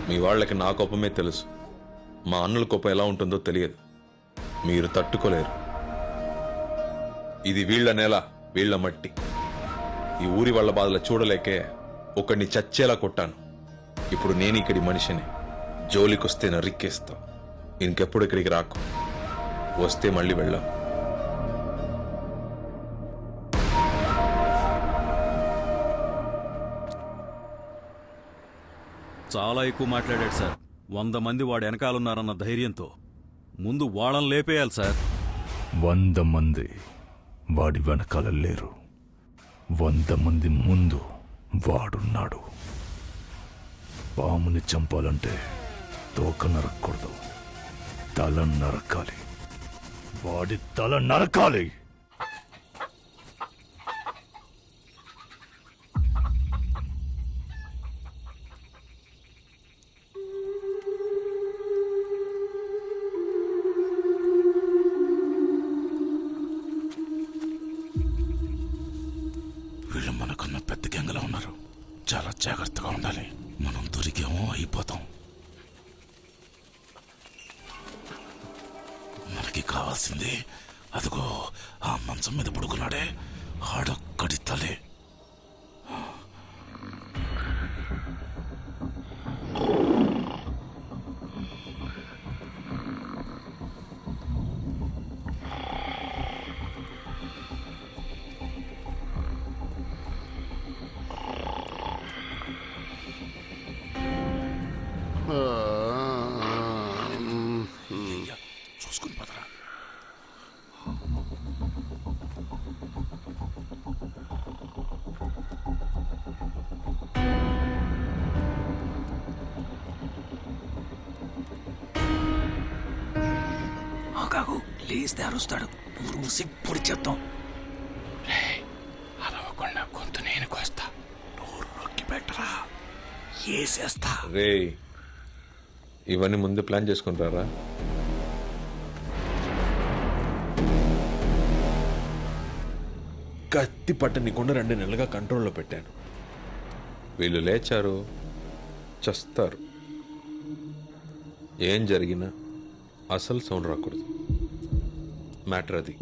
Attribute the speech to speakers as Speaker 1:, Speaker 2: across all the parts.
Speaker 1: మీ వాళ్ళకి నా కోపమే తెలుసు. మా అన్నుల కోపం ఎలా ఉంటుందో తెలియదు. మీరు తట్టుకోలేరు. ఇది వీళ్ల నేల, వీళ్ల మట్టి. ఈ ఊరి వాళ్ళ బాధలు చూడలేకే ఒకడిని చచ్చేలా కొట్టాను. ఇప్పుడు నేను ఇక్కడి మనిషిని. జోలికొస్తే నరిక్కేస్తా. ఇంకెప్పుడు ఇక్కడికి రాకు. వస్తే మళ్ళీ వెళ్ళాం.
Speaker 2: చాలా ఎక్కువ మాట్లాడాడు సార్. 100 మంది వాడు వెనకాలన్నారన్న ధైర్యంతో ముందు వాళ్ళని లేపేయాలి సార్.
Speaker 3: 100 మంది వాడి వెనకాల లేరు. 100 మంది ముందు వాడున్నాడు. పాముని చంపాలంటే తోక నరక్కూడదు, తల నరకాలి. వాడి తల నరకాలి.
Speaker 4: వీళ్ళు మనకన్నా పెద్ద గ్యాంగ్లో ఉన్నారు. చాలా జాగ్రత్తగా ఉండాలి. మనం దొరికేమో అయిపోతాం. మనకి కావాల్సింది అదిగో ఆ మంచం మీద పడుకున్నాడే, ఆడొక్కడి తలే. చూసుకుని పదరా.
Speaker 5: కాకు లేస్తే అరుస్తాడు. ఊరు మూసి పొడి చేద్దాం.
Speaker 4: అరవకుండా గొంతు నేను కోస్తా. నోరు నొక్కి పెట్టరా, ఏసేస్తా.
Speaker 1: రే, ఇవన్నీ ముందు ప్లాన్ చేసుకుంటారా? కత్తి పట్టనికుండా 2 నెలలుగా కంట్రోల్లో పెట్టాను. వీళ్ళు లేచారు, చస్తారు. ఏం జరిగినా అసలు సౌండ్ రాకూడదు. మ్యాటర్ అది.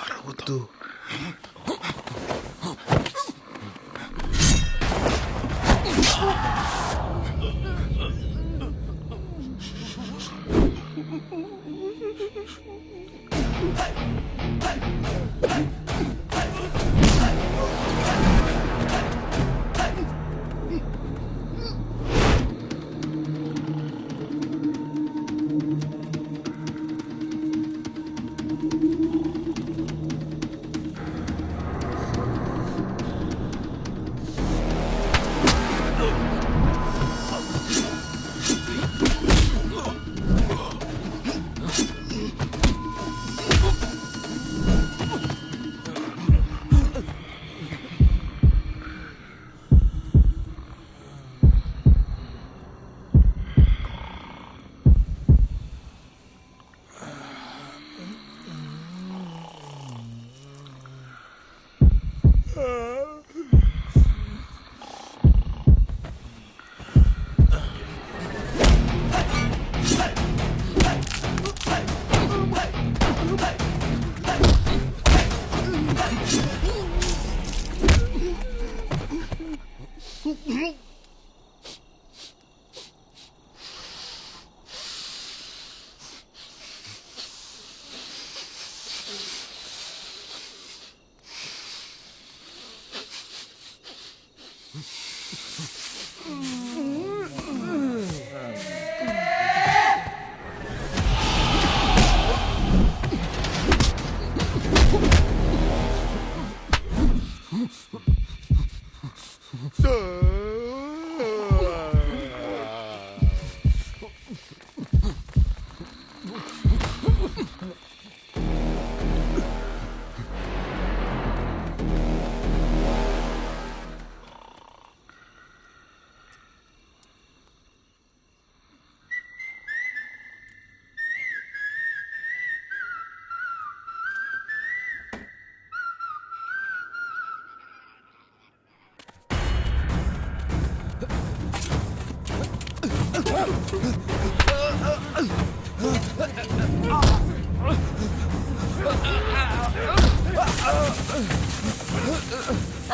Speaker 4: అరవద్దు.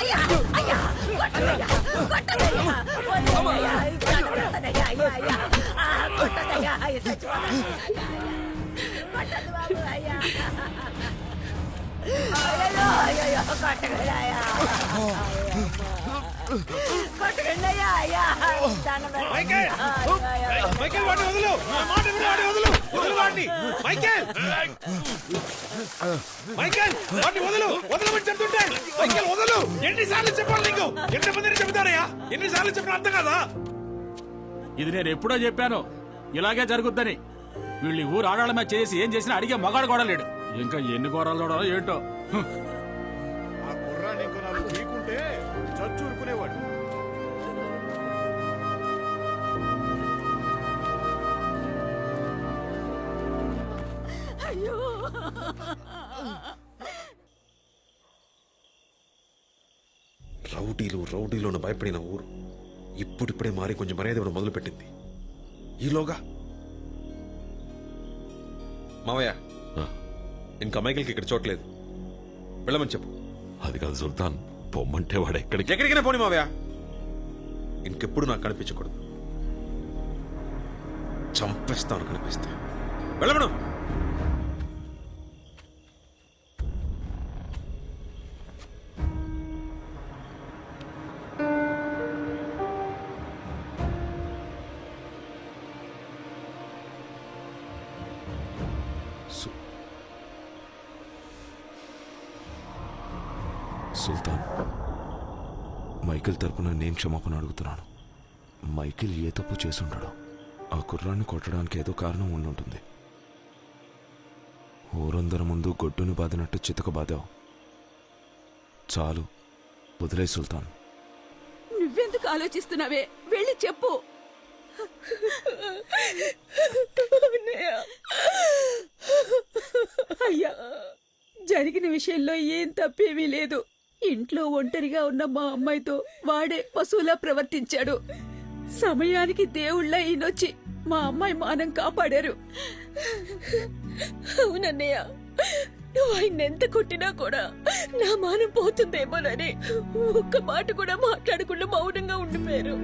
Speaker 6: అయ్యా అయ్యా కొట్టదయ్యా కొట్టదయ్యా వదిలేయ్యా కొట్టదయ్యా అయ్యా అయ్యా కొట్టదయ్యా అయ్యా కొట్టదు బాబు అయ్యా అయ్యో అయ్యో కొట్టగలయ్యా కొట్టగండయ్యా అయ్యా దండం
Speaker 1: మైకేల్ వాడిని వదులు నా మాట విను వాడిని వదులు వదులు వాడిని మైకేల్ మైకేల్ వాడిని వదులు వదలమని చెప్తుంటే మైకేల్ వదులు ఎన్నిసార్లు చెప్పాలి నీకు ఎంతమందిని చెబుతారయ్యా ఎన్నిసార్లు చెప్పిన అర్థం కదా
Speaker 7: ఇది నేను ఎప్పుడో చెప్పాను ఇలాగే జరుగుద్దని. వీళ్ళు ఈ ఊరు ఆడాళ్ళ మీద చేసి ఏం చేసినా అడిగే మగాడు కూడా లేడు. ఇంకా ఎన్ని ఘోరాలు చూడాలో ఏంటో.
Speaker 3: ఆ కుర్రాన్ని ఇంకో నాలుగు పీకుంటే చచ్చూరుకునేవాడు.
Speaker 6: అయ్యో
Speaker 1: రౌడీలోను భయపడిన ఊరు ఇప్పుడిప్పుడే మారి కొంచెం మర్యాద ఇవ్వడం మొదలుపెట్టింది. ఈలోగా మావయ్య ఇంకా మైకిల్కి ఇక్కడ చోట్లేదు, వెళ్ళమని చెప్పు.
Speaker 4: అది కాదు సుల్తాన్, పొమ్మంటే వాడు
Speaker 1: ఎక్కడికైనా పోనీ మావయ్య, ఇంకెప్పుడు నాకు కనిపించకూడదు. చంపేస్తాను కనిపిస్తే. వెళ్ళమను.
Speaker 4: సుల్తాన్, మైకిల్ తరపున నేను క్షమాపణ అడుగుతున్నాను. మైకిల్ ఏ తప్పు చేసుంటాడో. ఆ కుర్రాన్ని కొట్టడానికి ఏదో కారణం ఉండుంటుంది. ఊరందరి ముందు గొడ్డుని బాదినట్టు చితక బాదావు. చాలు, వదిలే సుల్తాన్.
Speaker 6: నువ్వెందుకు ఆలోచిస్తున్నావే, వెళ్ళి చెప్పు. అయ్యా, జరిగిన విషయంలో ఏం తప్పేమీ లేదు. ఇంట్లో ఒంటరిగా ఉన్న మా అమ్మాయితో వాడే పశువులా ప్రవర్తించాడు. సమయానికి దేవుళ్ళ ఈయనొచ్చి మా అమ్మాయి మానం కాపాడారు. అవునన్నయ్య, నువ్వు ఆయన ఎంత కొట్టినా కూడా నా మానం పోతుందేమోనని ఒక్క మాట కూడా మాట్లాడకుండా మౌనంగా ఉండిపోయారు.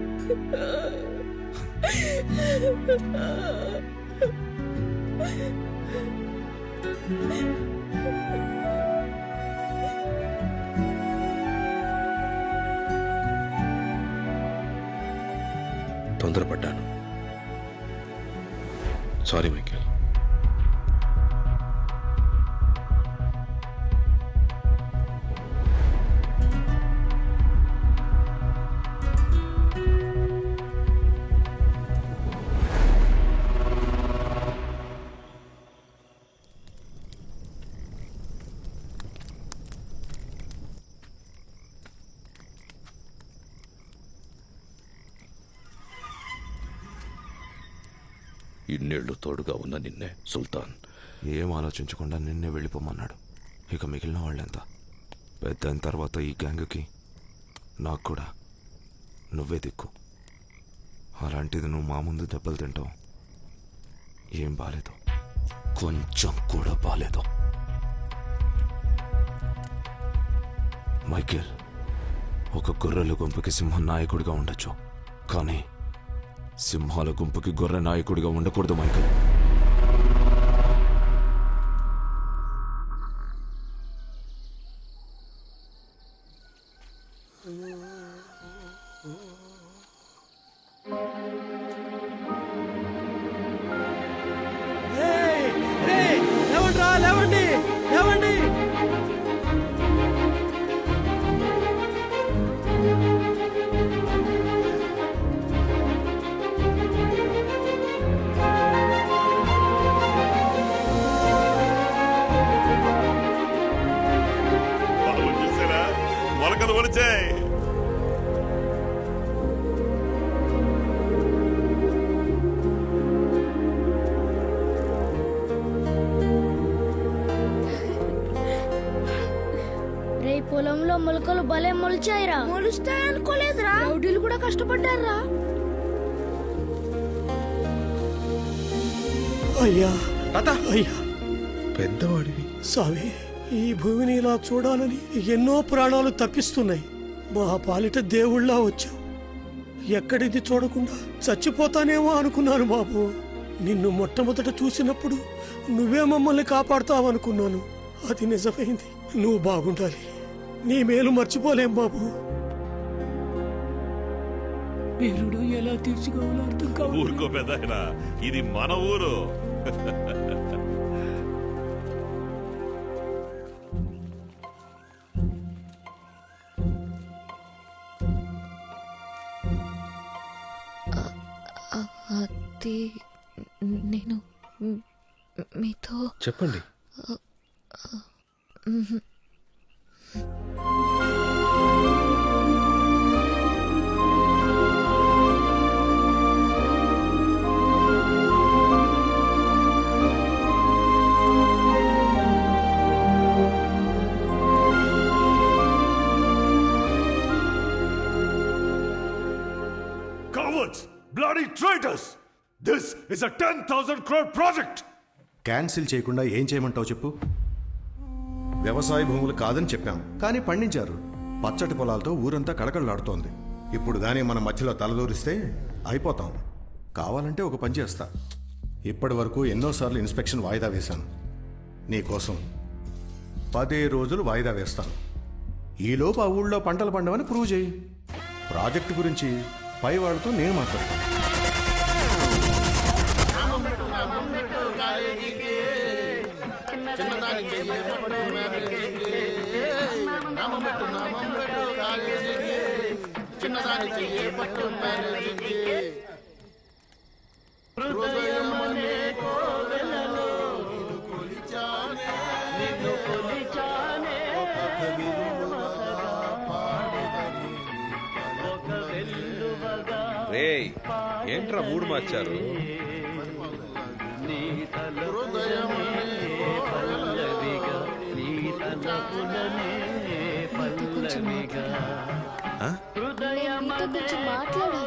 Speaker 1: తొందరపడ్డాను. Sorry Michael.
Speaker 4: ఇన్నేళ్లు తోడుగా ఉన్న నిన్నే సుల్తాన్ ఏం ఆలోచించకుండా నిన్నే వెళ్ళిపోమన్నాడు. ఇక మిగిలిన వాళ్ళెంత పెద్ద అయిన తర్వాత ఈ గ్యాంగ్కి నాకు కూడా నువ్వే దిక్కు. అలాంటిది నువ్వు మా ముందు దెబ్బలు తింటావు. ఏం బాలేదు, కొంచెం కూడా బాలేదు. మైకేల్, ఒక గొర్రెల గుంపుకి సింహం నాయకుడిగా ఉండొచ్చు, కానీ సింహాల గుంపుకి గొర్రె నాయకుడిగా ఉండకూడదు మైకేల్.
Speaker 5: లేవండి లేవండి.
Speaker 4: మొలకలు వచ్చాయి.
Speaker 8: రే, పొలంలో మొలకలు భలే మొలిచాయిరా. మొలుస్తాయనుకోలేదురా. రౌడీలు కూడా కష్టపడ్డారా.
Speaker 9: అయ్యా
Speaker 1: తాత
Speaker 9: అయ్యా
Speaker 1: పెద్దవాడివి.
Speaker 9: స్వామి, ఈ భూమిని ఇలా చూడాలని ఎన్నో ప్రాణాలు తప్పిస్తున్నాయి. మా పాలిట దేవుళ్ళా వచ్చావు. ఎక్కడిది చూడకుండా చచ్చిపోతానేమో అనుకున్నాను బాబు. నిన్ను మొట్టమొదట చూసినప్పుడు నువ్వే మమ్మల్ని కాపాడుతావనుకున్నాను. అది నిజమైంది. నువ్వు బాగుండాలి. నీ మేలు మర్చిపోలేం బాబు. పేరుడు ఎలా తీర్చుకోవాలో అర్థం కావాలి.
Speaker 10: ఊరుకో పెద్దాయనా, ఇది మన ఊరు.
Speaker 8: అది నేను మీతో
Speaker 1: చెప్పండి.
Speaker 3: Cowards! Bloody traitors! This is a 10,000 crore project!
Speaker 11: Cancel చేయకుండా ఏం చేయమంటావు చెప్పు. వ్యవసాయ భూములు కాదని చెప్పాం, కానీ పండించారు. పచ్చటి పొలాలతో ఊరంతా కళకళలాడుతోంది. ఇప్పుడు కానీ మన మధ్యలో తలదూరిస్తే అయిపోతాం. కావాలంటే ఒక పని చేస్తా. ఇప్పటి వరకు ఎన్నోసార్లు ఇన్స్పెక్షన్ వాయిదా వేశాను. నీకోసం 10 రోజులు వాయిదా వేస్తాను. ఈలోపు ఆ ఊళ్ళో పంటలు పండవని ప్రూవ్ చేయి. ప్రాజెక్టు గురించి పై వాళ్ళతో నేను మాట్లాడతాను.
Speaker 1: రేయ్, ఏంట్రా మూడు మార్చారు?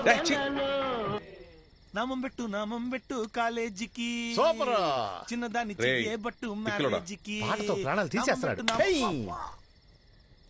Speaker 1: రేయ్, ఛీ!
Speaker 5: నామం పెట్టు కాలేజీకి
Speaker 3: సూపరా!
Speaker 5: చిన్నదాన్ని
Speaker 1: రేయ్,
Speaker 5: చెయ్యే బట్టు
Speaker 1: పిక్కలోడా.
Speaker 5: మ్యారేజీకి
Speaker 3: పాటతో ప్రాణాలు తీసేస్తున్నాడు.
Speaker 5: నామం పెట్టు,